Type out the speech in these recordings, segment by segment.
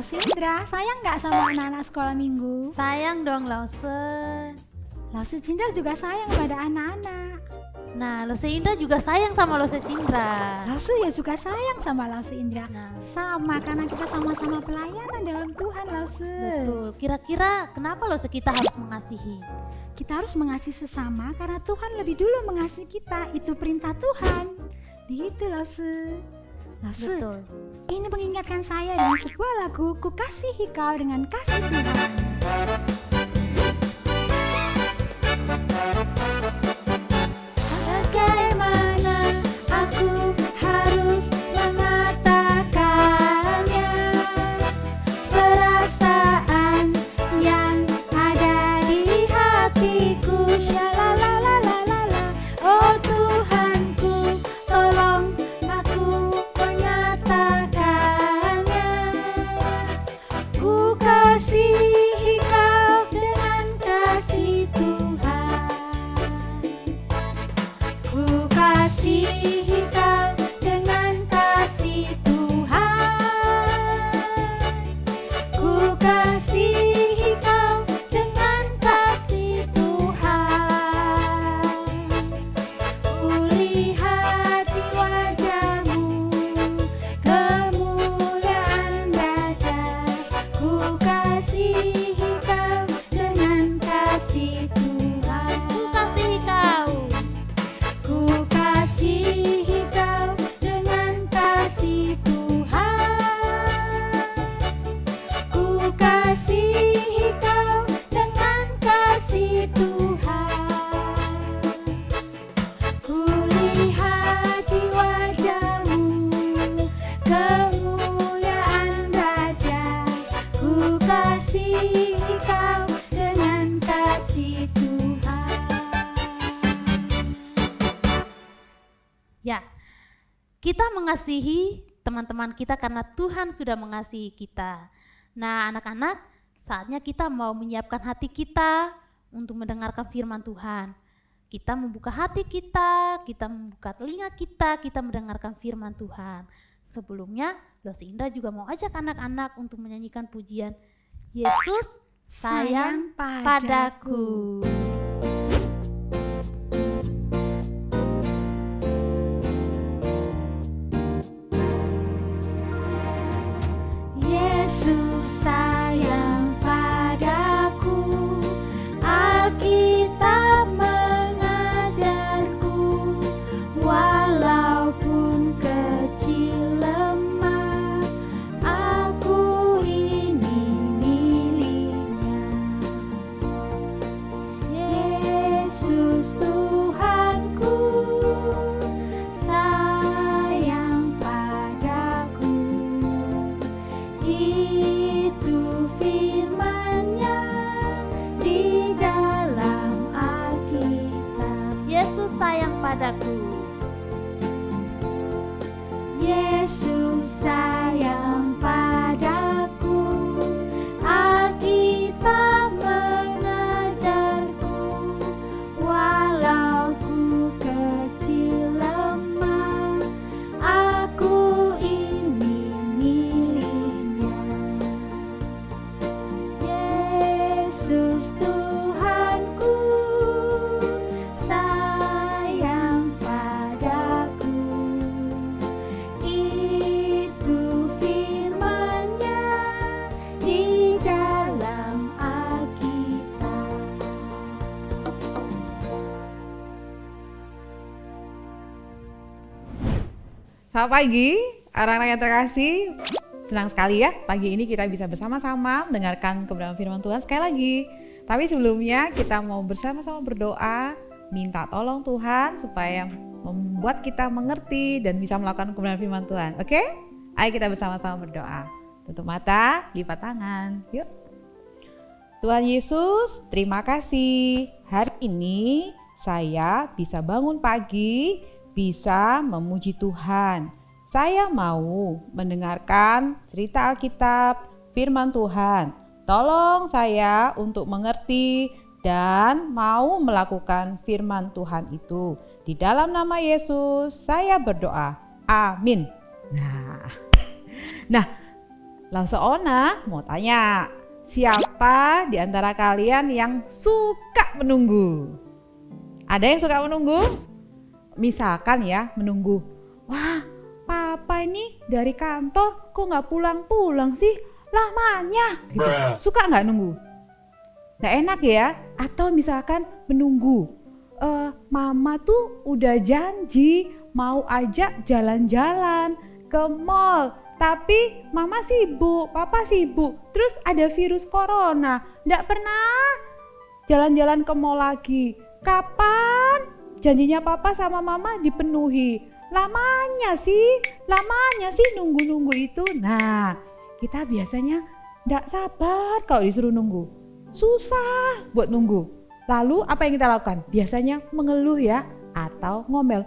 Lause Indra, sayang nggak sama anak-anak sekolah minggu? Sayang dong Lause. Lause Cindra juga sayang pada anak-anak. Nah, Lause Indra juga sayang sama Lause Cindra. Lause ya juga sayang sama Lause Indra. Nah, Sama, karena kita sama-sama pelayanan dalam Tuhan, Lause. betul. Kira-kira kenapa Lause kita harus mengasihi? Kita harus mengasihi sesama karena Tuhan lebih dulu mengasihi kita. Itu perintah Tuhan. Gitu, Lause. Lause, Betul. ini mengingatkan saya dengan sebuah lagu, Ku Kasihi Kau Dengan Kasih Tuhan. Bagaimana aku harus mengatakannya, perasaan yang ada di hatiku, shalalalalala. Oh Tuhanku, tolong aku menyatakannya. Ku kasihi Kau dengan kasih Tuhan. Ku kasihi Kau dengan kasih Tuhan. Ku kasihi Kau dengan kasih Tuhan. Kulihat di wajah-Mu kemuliaan Raja. Ku kasihi Kau dengan kasih Tuhan. Ku kasihi Kau. Ku kasihi Kau dengan kasih Tuhan. Ku kasihi Kau dengan kasih Tuhan. Kulihat di wajah-Mu kemuliaan Raja. Ku kasihi Kau dengan kasih Tuhan. Ya, kita mengasihi teman-teman kita karena Tuhan sudah mengasihi kita. Nah, anak-anak, saatnya kita mau menyiapkan hati kita untuk mendengarkan firman Tuhan. Kita membuka hati kita membuka telinga kita mendengarkan firman Tuhan. Sebelumnya, Lause Indra juga mau ajak anak-anak untuk menyanyikan pujian Yesus sayang padaku. Yesus sayang padaku, Alkitab mengajarku, walaupun kecil lemah, aku ini miliknya. Yesus Tuhanku, sayang padaku. Itu firman-Nya di dalam Alkitab. Yesus sayang padaku. Yesus sayang padaku, Alkitab mengajarku, walau ku kecil lemah, aku ini miliknya. Yesus Tuhanku, sayang padaku. Itu firman-Nya di dalam Alkitab. Selamat pagi, anak-anak yang terkasih. Senang sekali ya, pagi ini kita bisa bersama-sama mendengarkan kebenaran firman Tuhan sekali lagi. Tapi sebelumnya kita mau bersama-sama berdoa, minta tolong Tuhan supaya membuat kita mengerti dan bisa melakukan kebenaran firman Tuhan. Oke? Ayo kita bersama-sama berdoa. Tutup mata, lipat tangan. Yuk. Tuhan Yesus, terima kasih. Hari ini saya bisa bangun pagi, bisa memuji Tuhan. Saya mau mendengarkan cerita Alkitab, firman Tuhan. Tolong saya untuk mengerti dan mau melakukan firman Tuhan itu. Di dalam nama Yesus saya berdoa. Amin. Nah, Ona mau tanya, siapa di antara kalian yang suka menunggu? Ada yang suka menunggu? Misalkan ya, menunggu. Wah, papa ini dari kantor kok nggak pulang-pulang sih? Lamanya. Gitu. Suka nggak nunggu? Nggak enak ya? Atau misalkan menunggu. Mama tuh udah janji mau ajak jalan-jalan ke mall. Tapi mama sibuk, papa sibuk. Terus ada virus corona. Nggak pernah jalan-jalan ke mall lagi. Kapan janjinya papa sama mama dipenuhi? Lamanya sih nunggu-nunggu itu. Nah, kita biasanya nggak sabar kalau disuruh nunggu. Susah buat nunggu. Lalu apa yang kita lakukan? Biasanya mengeluh ya, atau ngomel.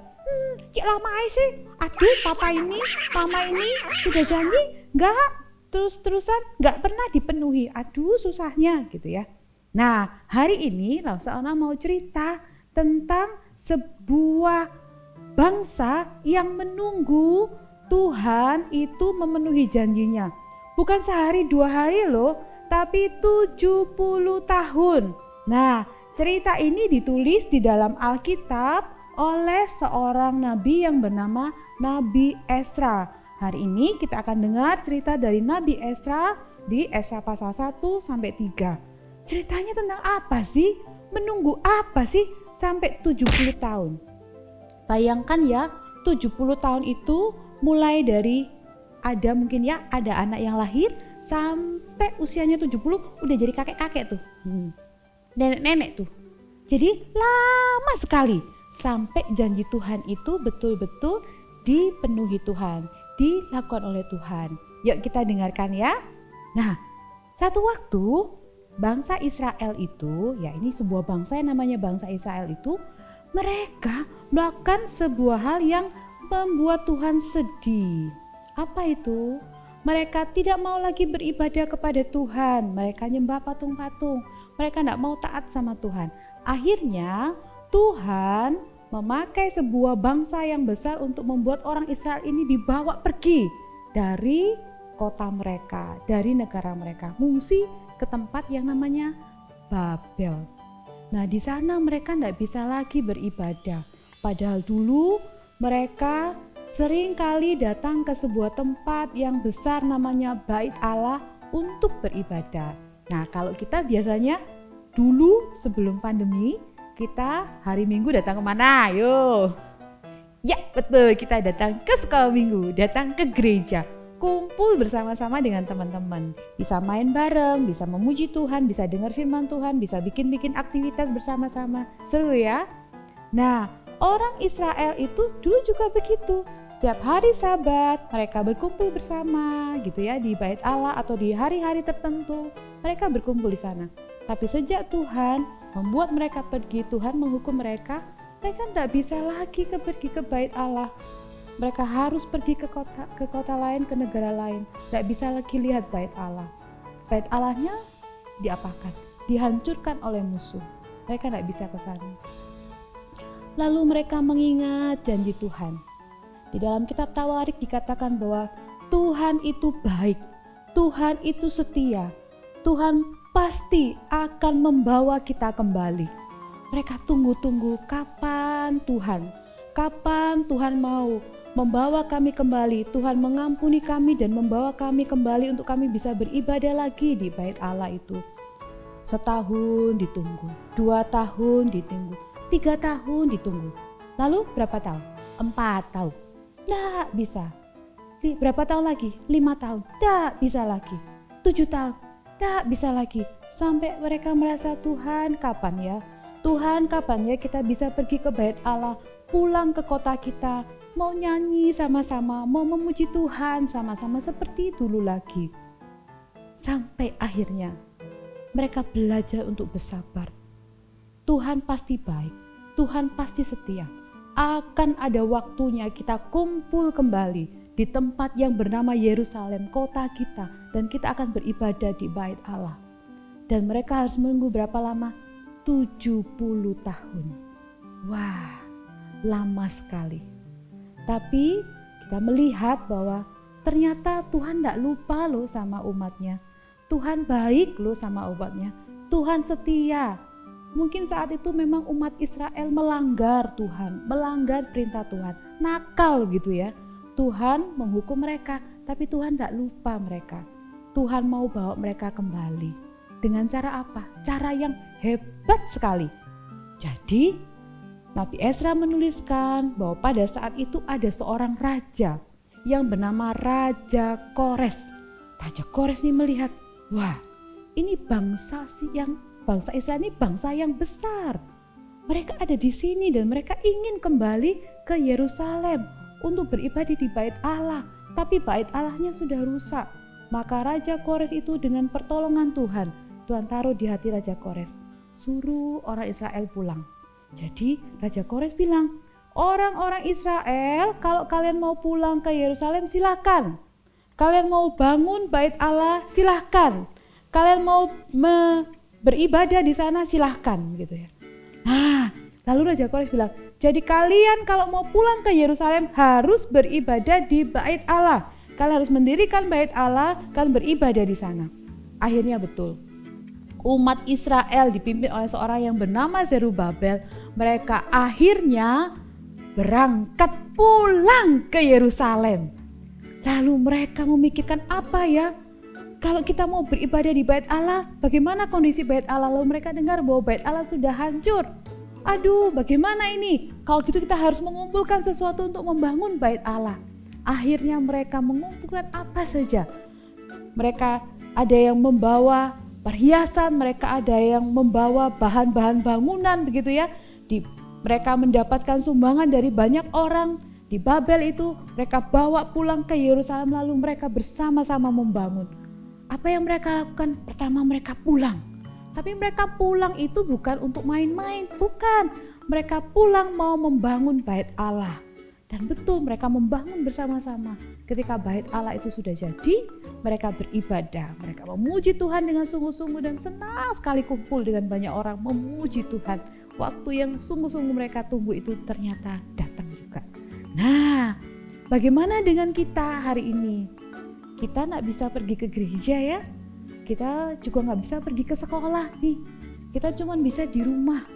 Cik lama sih. Aduh, papa ini, mama ini sudah janji nggak terus-terusan nggak pernah dipenuhi. Aduh, susahnya gitu ya. Nah, hari ini Ona mau cerita tentang sebuah bangsa yang menunggu Tuhan itu memenuhi janjinya. Bukan sehari 2 hari loh, tapi 70 tahun. Nah, cerita ini ditulis di dalam Alkitab oleh seorang nabi yang bernama Nabi Ezra. Hari ini kita akan dengar cerita dari Nabi Ezra di Ezra pasal 1 sampai 3. Ceritanya tentang apa sih? Menunggu apa sih sampai 70 tahun? Bayangkan ya, 70 tahun itu mulai dari ada anak yang lahir sampai usianya 70 udah jadi kakek-kakek tuh. Nenek-nenek tuh. Jadi lama sekali sampai janji Tuhan itu betul-betul dipenuhi Tuhan, dilakukan oleh Tuhan. Yuk kita dengarkan ya. Nah, satu waktu bangsa Israel itu, ya ini sebuah bangsa yang namanya bangsa Israel itu, mereka melakukan sebuah hal yang membuat Tuhan sedih. Apa itu? Mereka tidak mau lagi beribadah kepada Tuhan. Mereka nyembah patung-patung. Mereka tidak mau taat sama Tuhan. Akhirnya Tuhan memakai sebuah bangsa yang besar untuk membuat orang Israel ini dibawa pergi dari kota mereka, dari negara mereka, mengungsi ke tempat yang namanya Babel. Nah, di sana mereka tidak bisa lagi beribadah. Padahal dulu mereka sering kali datang ke sebuah tempat yang besar namanya Bait Allah untuk beribadah. Nah, kalau kita biasanya dulu sebelum pandemi, kita hari Minggu datang kemana? Ayo. Ya betul, kita datang ke sekolah minggu, datang ke gereja. Kumpul bersama-sama dengan teman-teman. Bisa main bareng, bisa memuji Tuhan, bisa dengar firman Tuhan, bisa bikin-bikin aktivitas bersama-sama. Seru ya? Nah, orang Israel itu dulu juga begitu. Setiap hari Sabat mereka berkumpul bersama gitu ya di Bait Allah atau di hari-hari tertentu. Mereka berkumpul di sana. Tapi sejak Tuhan membuat mereka pergi, Tuhan menghukum mereka tidak bisa lagi pergi ke Bait Allah. Mereka harus pergi ke kota lain, ke negara lain. Tidak bisa lagi lihat Bait Allah. Bait Allahnya diapakan? Dihancurkan oleh musuh. Mereka tidak bisa ke sana. Lalu mereka mengingat janji Tuhan. Di dalam kitab Tawarik dikatakan bahwa Tuhan itu baik, Tuhan itu setia, Tuhan pasti akan membawa kita kembali. Mereka tunggu-tunggu kapan Tuhan mau membawa kami kembali, Tuhan mengampuni kami dan membawa kami kembali untuk kami bisa beribadah lagi di Bait Allah itu. Setahun ditunggu, 2 tahun ditunggu, 3 tahun ditunggu. Lalu berapa tahun? 4 tahun. Nggak bisa. Berapa tahun lagi? 5 tahun. Nggak bisa lagi. 7 tahun. Nggak bisa lagi. Sampai mereka merasa Tuhan kapan ya? Tuhan kapan ya kita bisa pergi ke Bait Allah, pulang ke kota kita, mau nyanyi sama-sama, mau memuji Tuhan sama-sama seperti dulu lagi. Sampai akhirnya mereka belajar untuk bersabar. Tuhan pasti baik, Tuhan pasti setia. Akan ada waktunya kita kumpul kembali di tempat yang bernama Yerusalem, kota kita, dan kita akan beribadah di Bait Allah. Dan mereka harus menunggu berapa lama? 70 tahun. Wah, lama sekali. Tapi kita melihat bahwa ternyata Tuhan tidak lupa loh sama umatnya. Tuhan baik loh sama umatnya. Tuhan setia. Mungkin saat itu memang umat Israel melanggar Tuhan, melanggar perintah Tuhan, nakal gitu ya. Tuhan menghukum mereka, tapi Tuhan tidak lupa mereka. Tuhan mau bawa mereka kembali. Dengan cara apa? Cara yang hebat sekali. Jadi Nabi Ezra menuliskan bahwa pada saat itu ada seorang raja yang bernama Raja Kores. Raja Kores ini melihat, wah, ini bangsa Israel ini bangsa yang besar. Mereka ada di sini dan mereka ingin kembali ke Yerusalem untuk beribadah di bait Allah, tapi bait Allahnya sudah rusak. Maka Raja Kores itu dengan pertolongan Tuhan taruh di hati Raja Kores, suruh orang Israel pulang. Jadi Raja Kores bilang, orang-orang Israel, kalau kalian mau pulang ke Yerusalem silakan. Kalian mau bangun bait Allah silakan. Kalian mau beribadah di sana silahkan gitu ya. Nah, lalu Raja Kores bilang, jadi kalian kalau mau pulang ke Yerusalem harus beribadah di bait Allah. Kalian harus mendirikan bait Allah, kalian beribadah di sana. Akhirnya betul. Umat Israel dipimpin oleh seorang yang bernama Zerubabel, mereka akhirnya berangkat pulang ke Yerusalem. Lalu mereka memikirkan apa ya? Kalau kita mau beribadah di bait Allah, bagaimana kondisi bait Allah? Lalu mereka dengar bahwa bait Allah sudah hancur. Aduh, bagaimana ini? Kalau gitu kita harus mengumpulkan sesuatu untuk membangun bait Allah. Akhirnya mereka mengumpulkan apa saja. Mereka ada yang membawa perhiasan, mereka ada yang membawa bahan-bahan bangunan begitu ya. Mereka mendapatkan sumbangan dari banyak orang di Babel itu. Mereka bawa pulang ke Yerusalem lalu mereka bersama-sama membangun. Apa yang mereka lakukan? Pertama mereka pulang. Tapi mereka pulang itu bukan untuk main-main, bukan. Mereka pulang mau membangun bait Allah. Dan betul mereka membangun bersama-sama. Ketika bait Allah itu sudah jadi, mereka beribadah. Mereka memuji Tuhan dengan sungguh-sungguh dan senang sekali kumpul dengan banyak orang memuji Tuhan. Waktu yang sungguh-sungguh mereka tunggu itu ternyata datang juga. Nah, bagaimana dengan kita hari ini? Kita nggak bisa pergi ke gereja ya. Kita juga nggak bisa pergi ke sekolah nih. Kita cuma bisa di rumah.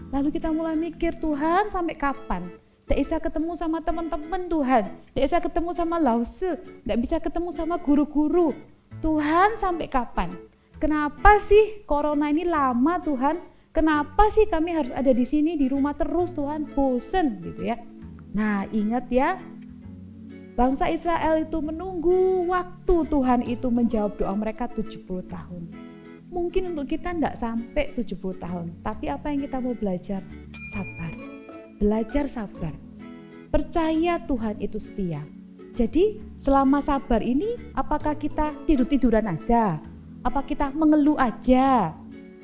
Lalu kita mulai mikir, Tuhan sampai kapan? Tidak bisa ketemu sama teman-teman Tuhan, tidak bisa ketemu sama lause, tidak bisa ketemu sama guru-guru. Tuhan sampai kapan? Kenapa sih corona ini lama Tuhan? Kenapa sih kami harus ada di sini di rumah terus Tuhan? Bosen gitu ya. Nah ingat ya, bangsa Israel itu menunggu waktu Tuhan itu menjawab doa mereka 70 tahun. Mungkin untuk kita tidak sampai 70 tahun, tapi apa yang kita mau belajar? Sabar. Belajar sabar, percaya Tuhan itu setia. Jadi selama sabar ini apakah kita tidur-tiduran aja? Apa kita mengeluh aja?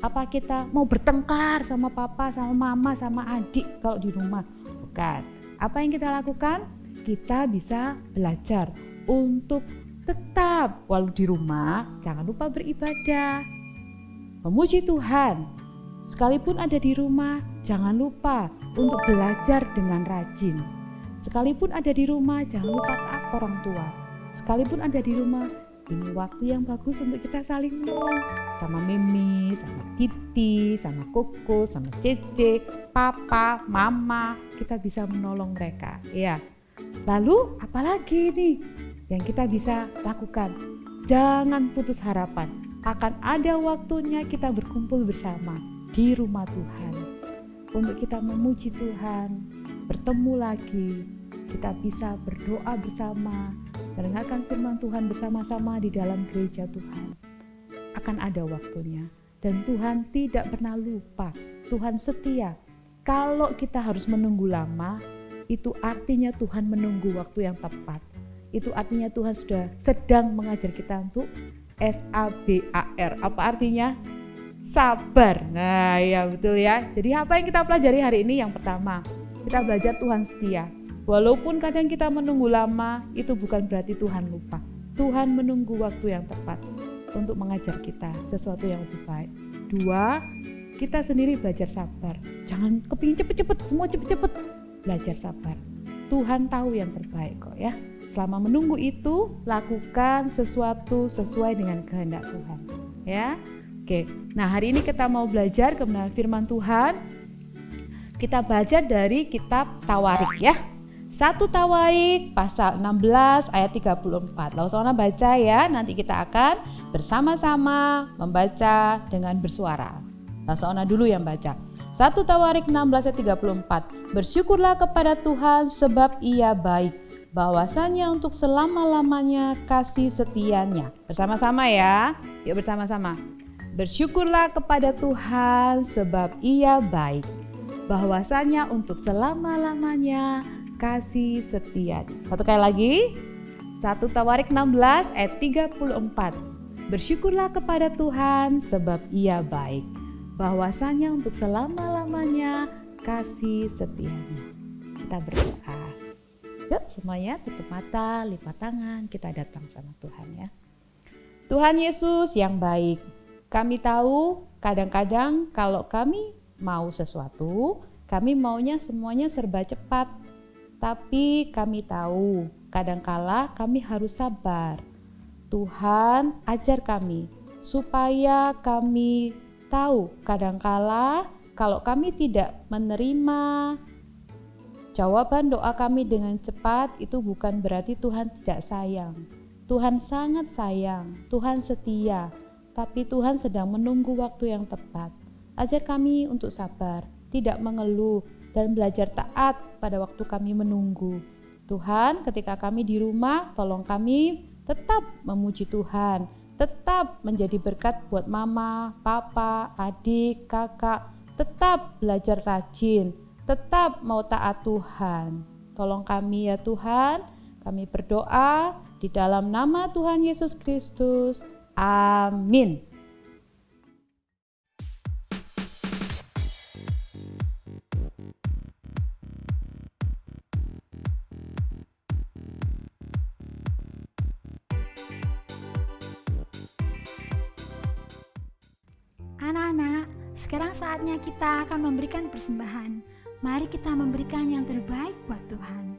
Apa kita mau bertengkar sama papa, sama mama, sama adik kalau di rumah? Bukan. Apa yang kita lakukan? Kita bisa belajar untuk tetap walau di rumah jangan lupa beribadah, memuji Tuhan. Sekalipun ada di rumah, jangan lupa untuk belajar dengan rajin. Sekalipun ada di rumah, jangan lupa taat orang tua. Sekalipun ada di rumah, ini waktu yang bagus untuk kita saling menolong. Sama Mimi, sama Titi, sama Koko, sama Cece, Papa, Mama, kita bisa menolong mereka. Ya. Lalu apalagi nih yang kita bisa lakukan? Jangan putus harapan. Akan ada waktunya kita berkumpul bersama di rumah Tuhan untuk kita memuji Tuhan, bertemu lagi, kita bisa berdoa bersama, mendengarkan firman Tuhan bersama-sama di dalam gereja Tuhan. Akan ada waktunya dan Tuhan tidak pernah lupa, Tuhan setia. Kalau kita harus menunggu lama, itu artinya Tuhan menunggu waktu yang tepat. Itu artinya Tuhan sudah sedang mengajar kita untuk SABAR. Apa artinya? Sabar. Nah ya betul ya. Jadi apa yang kita pelajari hari ini? Yang pertama, kita belajar Tuhan setia. Walaupun kadang kita menunggu lama, itu bukan berarti Tuhan lupa. Tuhan menunggu waktu yang tepat untuk mengajar kita sesuatu yang lebih baik. Dua, kita sendiri belajar sabar. Jangan kepingin cepet-cepet, semua cepet-cepet. Belajar sabar. Tuhan tahu yang terbaik kok ya. selama menunggu itu lakukan sesuatu sesuai dengan kehendak Tuhan. Ya, oke. Nah, hari ini kita mau belajar kebenaran firman Tuhan. Kita baca dari kitab Tawarik ya. 1 Tawarik pasal 16 ayat 34. Lalu saudara baca ya, nanti kita akan bersama-sama membaca dengan bersuara. Lalu saudara dulu yang baca. 1 Tawarik 16 ayat 34. Bersyukurlah kepada Tuhan sebab Ia baik, bahwasanya untuk selama-lamanya kasih setianya. Bersama-sama ya. Yuk bersama-sama. Bersyukurlah kepada Tuhan sebab Ia baik, bahwasanya untuk selama-lamanya kasih setia. Satu kali lagi. 1 Tawarik 16 ayat 34. Bersyukurlah kepada Tuhan sebab Ia baik, bahwasanya untuk selama-lamanya kasih setianya. Kita berdoa. Yuk semuanya tutup mata, lipat tangan, kita datang sama Tuhan ya. Tuhan Yesus yang baik, kami tahu kadang-kadang kalau kami mau sesuatu, kami maunya semuanya serba cepat. Tapi kami tahu kadangkala kami harus sabar. Tuhan ajar kami supaya kami tahu kadangkala kalau kami tidak menerima jawaban doa kami dengan cepat, itu bukan berarti Tuhan tidak sayang. Tuhan sangat sayang, Tuhan setia, tapi Tuhan sedang menunggu waktu yang tepat. Ajar kami untuk sabar, tidak mengeluh, dan belajar taat pada waktu kami menunggu. Tuhan, ketika kami di rumah, tolong kami tetap memuji Tuhan, tetap menjadi berkat buat mama, papa, adik, kakak, tetap belajar rajin, tetap mau taat Tuhan. Tolong kami ya Tuhan, kami berdoa di dalam nama Tuhan Yesus Kristus. Amin. Anak-anak, sekarang saatnya kita akan memberikan persembahan. Mari kita memberikan yang terbaik buat Tuhan.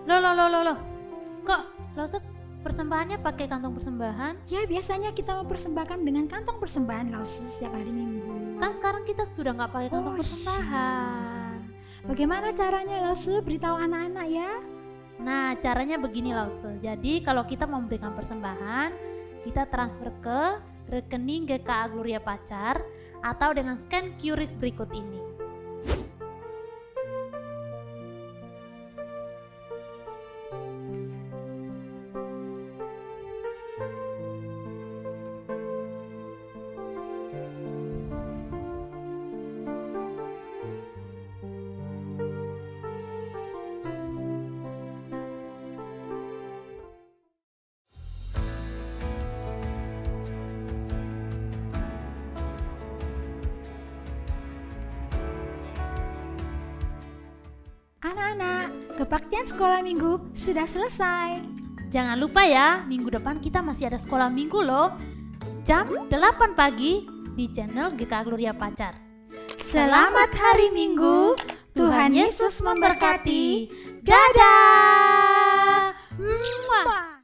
Loh. Kok Lause persembahannya pakai kantong persembahan? Ya, biasanya kita mempersembahkan dengan kantong persembahan Lause setiap hari Minggu. Kan sekarang kita sudah nggak pakai kantong Oh, persembahan. Bagaimana caranya Lause? Beritahu anak-anak ya. Nah, caranya begini Lause. Jadi kalau kita memberikan persembahan, kita transfer ke rekening GKA Gloria Pacar atau dengan scan QRIS berikut ini. Anak-anak, kebaktian sekolah minggu sudah selesai. Jangan lupa ya, minggu depan kita masih ada sekolah minggu loh. Jam 8 pagi di channel GKA Gloria Pacar. Selamat hari Minggu. Tuhan Yesus memberkati. Dadah. Muah.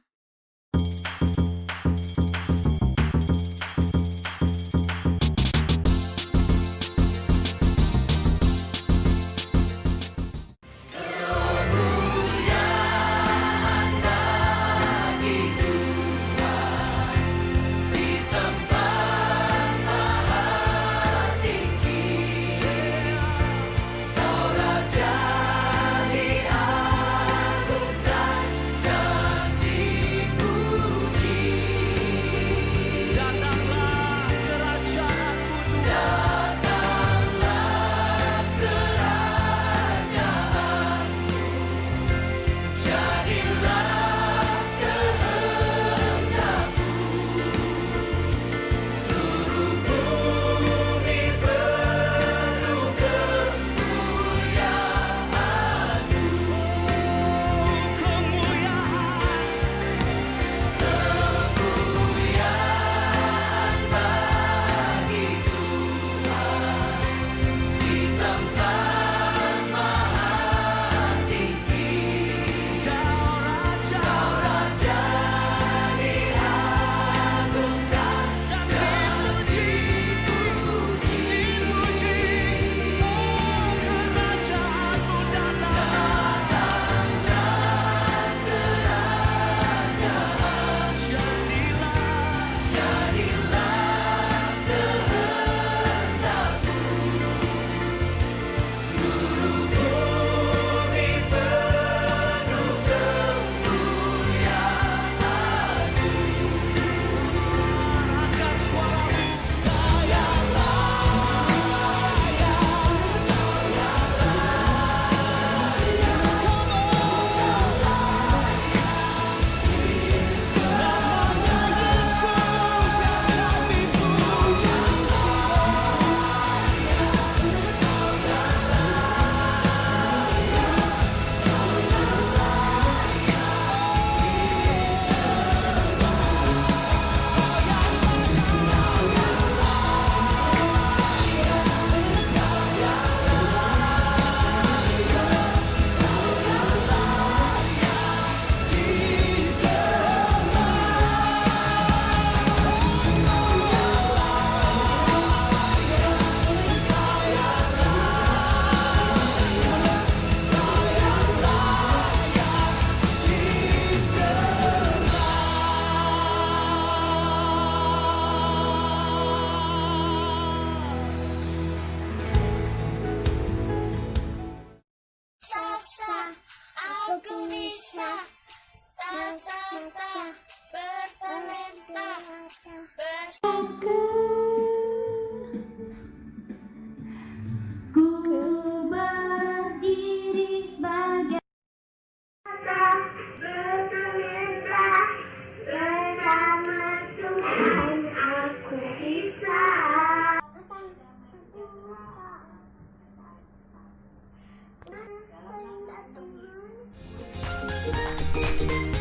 ya.